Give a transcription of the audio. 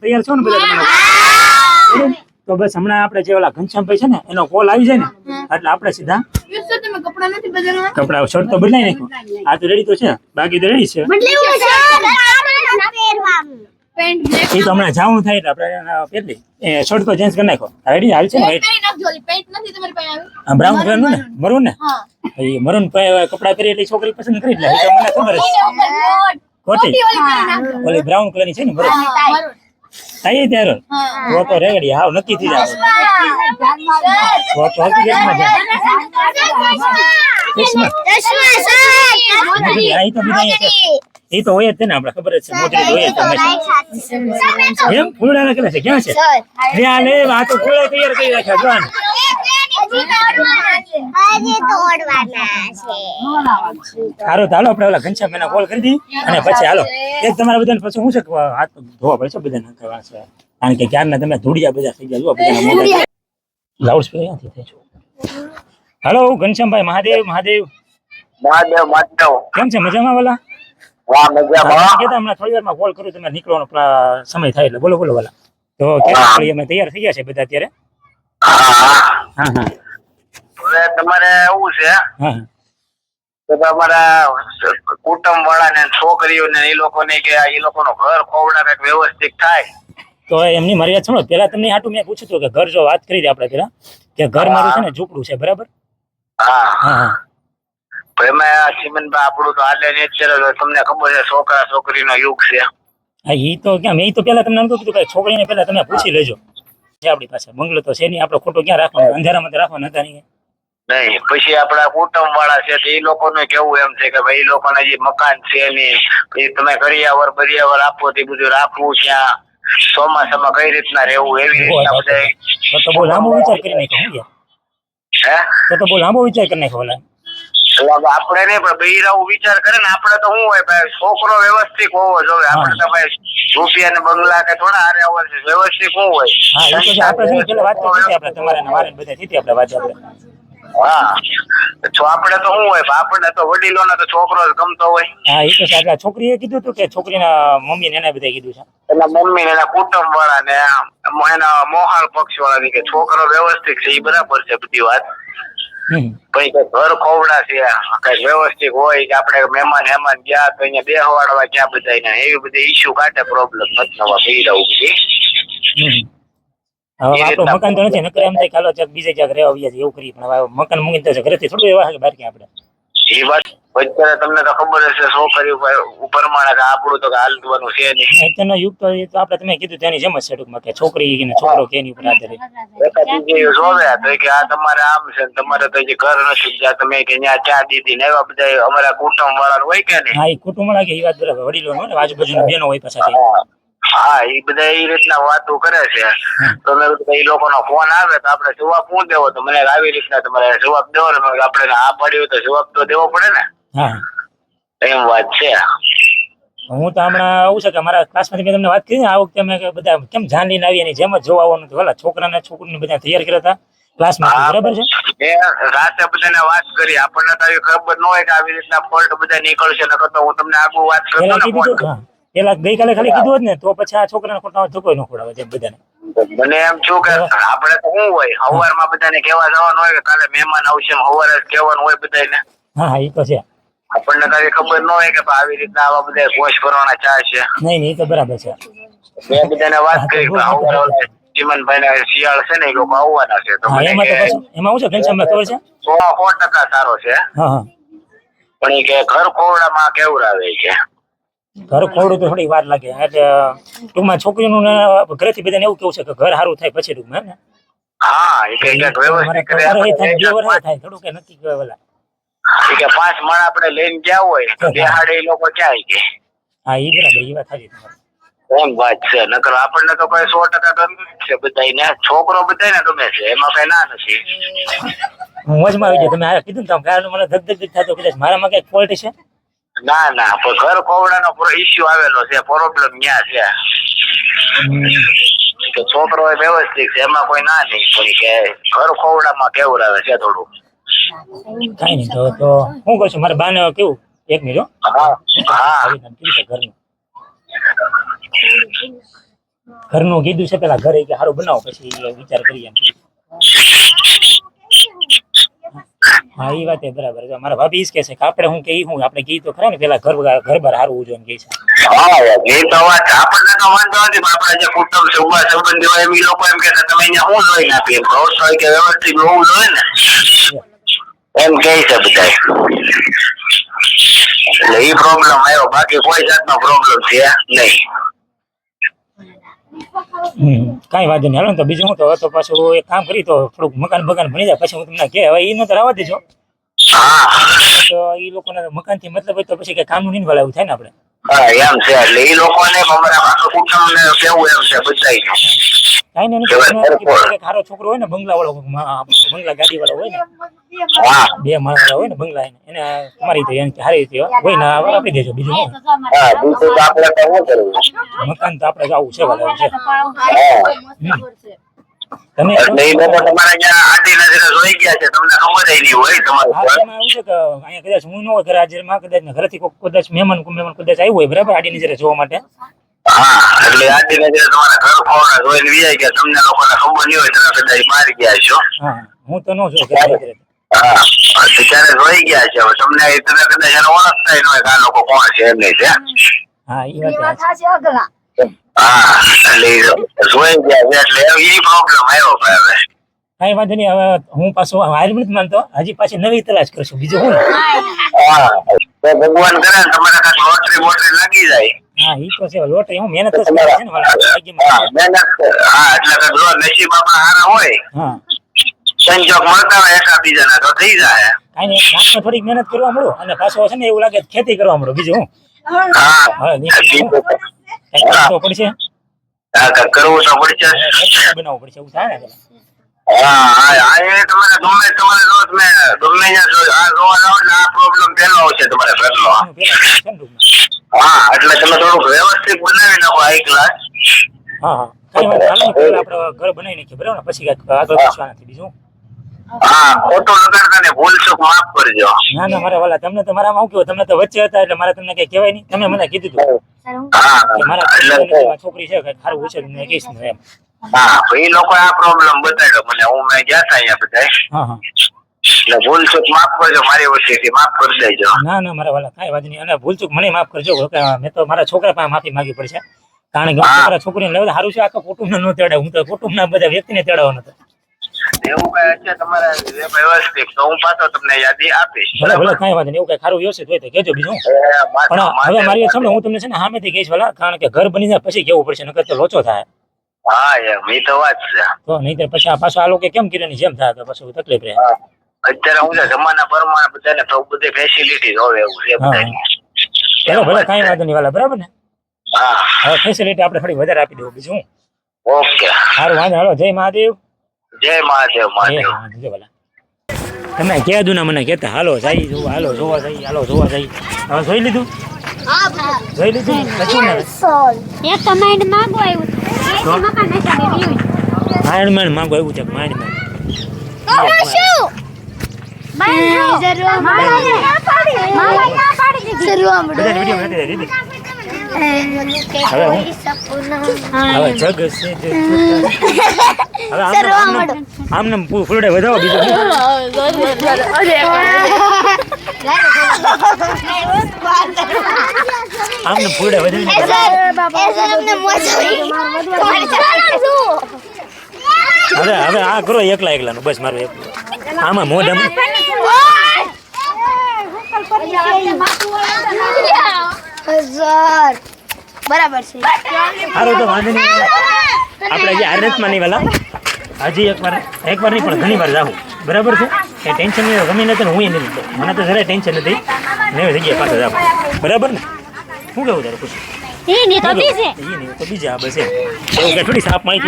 તૈયાર છો ને બધા? તો બસ હમણાં આપણે જે ઓલા ઘનશ્યામભાઈ છે ને એનો કોલ આવી જાય ને એટલે આપણે સીધા કપડા શર્ટ તો બદલાઈ નાખો. આ તો રેડી તો છે, બાકી તો રેડી છે. એ તો હમણાં જવાનું થાય એટલે આપણે પહેરી શર્ટ તો ચેન્જ કરી નાખો. રેડી હાલ છે ને? બ્રાઉન કલર નું ને, મરૂન ને? એ મરૂન કપડા પહેરી એટલે છોકરી પસંદ કરી એટલે મને ખબર છે. ખોટી ઓલી બ્રાઉન કલર ની છે ને મરૂન થાય ત્યારે તો રેગડી હાવ નક્કી થઈ જાય. એ તો હોય જ છે ને, આપણે ખબર જ છે. મોજડી હોય જ એમ. ફૂલડા કેટલા છે? ક્યાં છે? આ તો ફૂલા તૈયાર કરી રાખ્યા જોવાનું. સારું ચાલો આપણે ઓલા ઘનશ્યામ એને કોલ કરી દી અને પછી હાલો એક તમારા બધાને પછી હું છે હાથ ધોવા પડશે બધાને. કારણ કે ક્યારના તમે ધૂળિયા બધા થઈ ગયા. જો બધા લાઉડ સ્પીકર ક્યાંથી થાય છે? હેલો ઘનશ્યામભાઈ. મહાદેવ મહાદેવ કેમ છે? મજામાં વાલા? હમણાં થોડી વારમાં કોલ કરું, તમે નીકળવાનો સમય થાય એટલે. બોલો બોલો વાલા. તો અમે તૈયાર થઈ ગયા છે બધા અત્યારે. હા હા તમારે એવું છે તો તમારા કુટુંબ વાળા ને છોકરીઓ ને એ લોકોને કે એ લોકોનો ઘર ખોવડા કઈક વ્યવસ્થિત થાય તો એમની મારી વાત સાંભળો. પેલા તમને આટલું મેં પૂછ્યું હતું કે ઘર જો વાત કરી દે આપણે પેલા કે ઘર મારું છે ને ઝૂંપડું છે, બરાબર? હા હા એમાં ચીમનભાઈ આપણું તો હાલે ને અત્યારે તમને ખબર છે છોકરા છોકરીનો યુગ છે. હા એ તો ક્યાં, મેં તો પેલા તમને એમ કીધું કે છોકરીને પેલા તમે પૂછી લેજો. આપણી પાસે બંગલો તો છે નહીં, આપણે ખોટો ક્યાં રાખવાનો? અંધારામાં તો રાખવાના હતા નહીં. નહીં પછી આપડા કુટુંબ વાળા છે એ લોકોને કેવું એમ છે કે ભાઈ એ લોકોને જે મકાન છે નહીં, પછી તમે કરિયાવર બરિયાવર આપો તે બધું રાખવું ત્યાં ચોમાસામાં કઈ રીતના રહેવું એવી રીતના બધા. તો બહુ લાંબો વિચાર કરી નાખો. હે તો બહુ લાંબો વિચાર કરી નાખો. આપણે નહીં પણ બૈરાવું વિચાર કરે ને. આપણે તો શું હોય ભાઈ, છોકરો વ્યવસ્થિત હોવો જોઈએ. આપણે તો ભાઈ રૂપિયા ને બંગલા કે થોડા હારે હોવા છે, વ્યવસ્થિત શું હોય. હા તો આપણે તો શું હોય, આપણને તો વડીલોને તો છોકરો જ ગમતો હોય. હા એ તો સાચા. છોકરીએ કીધું હતું કે છોકરીના મમ્મી ને એને બધા કીધું છે, એના મમ્મી ને એના કુટુંબ વાળા ને એના મોહાલ પક્ષ વાળા કે છોકરો વ્યવસ્થિત છે એ બરાબર છે બધી વાત. પછી ઘર ખોવડા છે કઈ વ્યવસ્થિત હોય કે આપણે મહેમાન હેમાન ગયા તો અહીંયા બેહવાડવા ક્યાં બધા એવી બધી ઈસ્યુ કાઢે. પ્રોબ્લેમ નથી નવા બૈરાવું બધી. હવે આપણું મકાન તો નથી, નકર એમ થાય ચાલો ચાક બીજે ક્યાંક રહેવા આવ્યા છે એવું કરી. પણ હવે મકાન મૂકી તો ઘરેથી થોડું એવા છે બહાર કે આપણે. એ વાત અત્યારે તમને તો ખબર હશે છોકરી પ્રમાણે કે આપણું તો હાલવાનું છે નહીં. અત્યારનો યુગ તો આપણે તમે કીધું તેની જેમ જ છે ટૂંકમાં કે છોકરી ને છોકરો કે એની ઉપર આધારિત જોવે તો કે આ તમારે આમ છે તમારે તો જે ઘર નથી જ્યાં તમે કે ત્યાં ચા દીધી ને એવા બધા અમારા કુટુંબ વાળા હોય કે નહીં. હા એ કુટુંબ વાળા કે એ વાત બરાબર. વડીલો ને આજુબાજુના બેનો હોય પાછા. હા એ બધા એ રીતના વાતો કરે છે. તો મેં એ લોકોનો ફોન આવે તો આપણે જવાબ શું દેવો? તો મને આવી રીતના તમારે જવાબ દેવો ને. આપણે આ પડ્યું તો જવાબ તો દેવો પડે ને. હા એમ વાત છે. હું તો હમણાં આવું છે કે મારા ક્લાસમાંથી મેં તમને વાત કરી ને આ વખતે અમે બધા કેમ જાણીને આવીએ જેમ જ જોવા આવવાનું હતું. ઓલા છોકરાને છોકરીને બધા તૈયાર કર્યા હતા ક્લાસમાં, બરાબર છે? રાતે બધાને વાત કરી. આપણને તો ખબર ન હોય કે આવી રીતના ફોલ્ટ બધા નીકળશે. નકર તો હું તમને આગળ વાત કરતો ને. પેલા ગઈકાલે ખાલી કીધું હોત ને તો પછી આ છોકરાને ખોટા ધોકો ન ખોડાવે જેમ બધાને. મને એમ છું કે આપણે તો શું હોય સવારમાં બધાને કહેવા જવાનું હોય કે કાલે મહેમાન આવશે, સવારે કહેવાનું હોય બધાને. હા એ તો છે. આપણને કઈ ખબર ન હોય કે આવી રીતના આવા બધા કોશ કરવાના ચા છે. નહીં એ તો બરાબર છે. મેં બધાને વાત કરી ચીમનભાઈ ને શિયાળ છે ને એ લોકો આવવાના છે. તો એમાં શું છે ઘનશ્યામ ખબર છે 100% સારો છે. પણ એ કે ઘર ખોવડામાં કેવડાવે છે. ઘર ખોવડું તો થોડી વાર લાગે. એટલે ટૂંકમાં છોકરીનું ઘરેથી બધાને એવું કેવું છે કે ઘર સારું થાય પછી ટૂંકમાં ને. હા એ કઈ વ્યવસ્થિત થાય થોડું કે નક્કી કહેવાય. કે 5 માળ આપણે લઈને ગયા હોય તો બેહાડે એ લોકો ક્યાં કે. હા એ બરાબર. એ વાત સાચી તમારી. એમ વાત છે. નકર આપણને તો કઈ 100% ગમે છે બધાને. છોકરો બધાને ગમે છે, એમાં કઈ ના નથી. હું મોજમાં આવી ગયો. તમે આ કીધું ને તમે મને ધક થતો કદાચ મારામાં કઈક ફોલ્ટ છે. ના ના પણ ઘર ખોવડાનો ઇસ્યુ આવેલો છે. પ્રોબ્લેમ ક્યાં છે કે છોકરો વ્યવસ્થિત છે એમાં કોઈ ના નહીં. પણ કે ઘર ખોવડામાં કેવું આવે છે થોડું. કઈ નહીં તો હું કહું છું મારે બાને કેવું 1 મિનિટ. હા ઘરનું ઘરનું કીધું છે પેલા ઘરે કે સારું બનાવો પછી વિચાર કરીએ એમ. હા એ વાત બરાબર છે. મારા ભાભી ઈ જ કહે છે કે આપણે હું કઈ હું આપણે કી તો ખરા ને પેલા ઘર બાર સારું ઉજવું એમ કે છે. હા એ તો વાત આપણને તો વાંધો નથી પણ આપણા જે કુટુંબ છે ઉભા સંબંધી હોય એમ ઈ લોકો એમ કે છે તમે અહીંયા શું જોઈને આપી એમ ઘર હોય કે વ્યવસ્થિત હોવું જોઈએ ને એમ કે છે બધા. એટલે ઈ પ્રોબ્લેમ આવ્યો બાકી કોઈ જાતનો પ્રોબ્લેમ છે નહીં. કાંઈ વાંધો નહીં. હાલો ને તો બીજું હું તો પાછું એક કામ કરી તો થોડુંક મકાન બની જાય પછી હું તમને કે હવે ઈ નો તો રહેવા દેજો. હા તો ઈ લોકોને મકાન થી મતલબ હોય તો પછી કઈ કામનું નહીં એવું થાય ને આપણે. હા એમ છે એટલે ઈ લોકોને અમારા આખા કુટુંબને કેવું એમ છે બધાયનું. કાંઈ નહીં સારો છોકરો હોય ને બંગલા વાળો બંગલા ગાડી વાળો હોય ને હા 2 માળા હોય ને બંગલા એને તમારી રીતે એમ સારી રીતે હોય ને આપી દેજો. બીજું હું હા બીજું તો આપણે તો શું કરવું મકાન તો આપણે જવું છે વાળા છે. તમે એટલે ઈ લોકો તમારા ત્યાં આડી નજરે જોઈ ગયા છે તમને ખબર નહીં હોય તમારે એમાં એવું છે કે અહીંયા કદાચ હું ન હોય ઘરે હાજરમાં કદાચ ઘરેથી કદાચ મહેમાન કદાચ આવ્યું હોય બરાબર આડી નજરે જોવા માટે. હા એટલે આડી નજરે તમારા ઘર ખોરા જોઈને વિચાર ગયા તમને લોકોને ખબર નહીં હોય તમે કદાચ મારી ગયા છો. હા હું તો ન જોઉં ઘરે હાજરે. હા ત્યારે જોઈ ગયા છે હવે તમને તમે કદાચ એને ઓળખતા ન હોય કે આ લોકો કોણ છે એમ નહીં છે. હા એ વાત છે. હા એટલે જોઈ ગયા છે એટલે ઈ પ્રોબ્લેમ આવ્યો હવે. કાંઈ વાંધો નહીં. હવે હું પાછું હાર નથી માનતો હજી પાછી નવી તલાશ કરશું બીજું હું. હા તો ભગવાન કરે ને તમારે કાંઈક લોટરી બોટરી લાગી જાય. હા ઈ તો છે લોટરી હું મહેનત જ કરું છે ને વાલા. મહેનત હા એટલે કે જો નસીબ આપણા સારા હોય હા સંજોગ મળતા હોય એકાબીજાના તો થઈ જાય. કાંઈ નહીં નાખમાં થોડીક મહેનત કરવા મળો અને પાછો છે ને એવું લાગે ખેતી કરવા મળો બીજું હું. હા તો પડશે કરવું તો પડશે બનાવવું પડશે એવું થાય ને. હા હા એ તમારે ગમે તમારે જો તમે ગમે આ જોવા જાવ એટલે આ પ્રોબ્લેમ પેલો આવશે તમારે ઘરનો. હા એટલે તમે થોડુંક વ્યવસ્થિત બનાવી નાખો હાઈ ક્લાસ. હા હા કાંઈ વાંધો નહીં. આપણે ઘર બનાવી નાખીએ બરાબર ને પછી આગળ પૂછવા નથી બીજું. હા ખોટો લગાડતા ને ભૂલ ચૂક માફ કરજો. ના ના મારા વાલા તમને તો મારામાં આવું કેવું તમને તો વચ્ચે હતા એટલે મારે તમને કઈ કહેવાય નહીં. તમે મને કીધું હતું હા કે મારા છોકરી છે કઈ સારું છે મેં કહીશ ને એમ. હા એ લોકો આ પ્રોબ્લેમ બતાડ્યો મને હું મેં ગયા હતા અહીંયા બધા હા હા એટલે ભૂલ ચૂક માફ કરજો મારી વચ્ચેથી માફ કરી દેજો. ના ના મારા વાલા કાંઈ વાત નહીં. અને ભૂલ ચૂક મને માફ કરજો મેં તો મારા છોકરા પાસે માફી માંગવી પડશે કારણ કે છોકરા છોકરીને લેવા સારું છે આખા કુટુંબને ન તેડાવ હું તો કુટુંબના બધા વ્યક્તિને તેડાવવાનો હતો. એવું કઈ છે તમારે વ્યવસ્થિત તો હું પાછો તમને યાદી આપીશ. ભલે ભલે કાંઈ વાત નહીં. એવું કઈ સારું વ્યવસ્થિત હોય તો કહેજો બીજું. પણ હવે મારી છે ને હું તમને છે ને સામેથી કહીશ વાલા કારણ કે ઘર બની જાય પછી કેવું પડશે નકર તો લોચો થાય. હા એમ એ તો વાત છે. તો નહીંતર પછી આ પાછું આ લોકો કેમ કિરણની જેમ થાય તો પછી તકલીફ રહે. અત્યારે હું જમાના પ્રમાણે બધાને બધી ફેસિલિટી હોવે એવું છે બધાને. ભલે ભલે કાંઈ વાંધો નહીં વાલા બરાબર ને. હા હવે ફેસિલિટી આપણે થોડી વધારે આપી દેવું બીજું. ઓકે સારું વાંધો હાલો. જય મહાદેવ. જય મહાદેવ મહાદેવ. તમે કહેતું ના મને કહેતા હાલો જઈ જોવા હાલો જોવા જઈ હાલો જોવા જઈ હવે જોઈ લીધું. જોઈ લીધું પછી ને એક તો માઇન્ડ માંગો આવ્યું હતું મકાન નથી આવ્યું માઇન્ડ માંગો આવ્યું છે માઇન્ડ શું માઇન્ડ જરૂર મામા ના પાડી દીધી જરૂર બધાને વિડીયો નથી દીધી. હવે હું હવે જગ છે હવે આમને ફૂલડે વધાવો બીજું આમને ફૂલડે વધાવી હવે આ કરો એકલા એકલાનું બસ મારું એકલું આમાં મોઢામાં બરાબર છે સારું તો વાંધો નહીં. આપણે હજી આરએસમાં નહીં વાલા હજી એકવાર નહીં પણ ઘણી વાર જાઉં બરાબર છે એ ટેન્શન નહીં ગમે નથી હું નહીં લીધો મને તો જરાય ટેન્શન નથી નવી જગ્યાએ પાછા જાવ બરાબર ને શું કેવું તારે ખુશ તો બીજા બસ એમ એવું કે થોડી સાપ મળી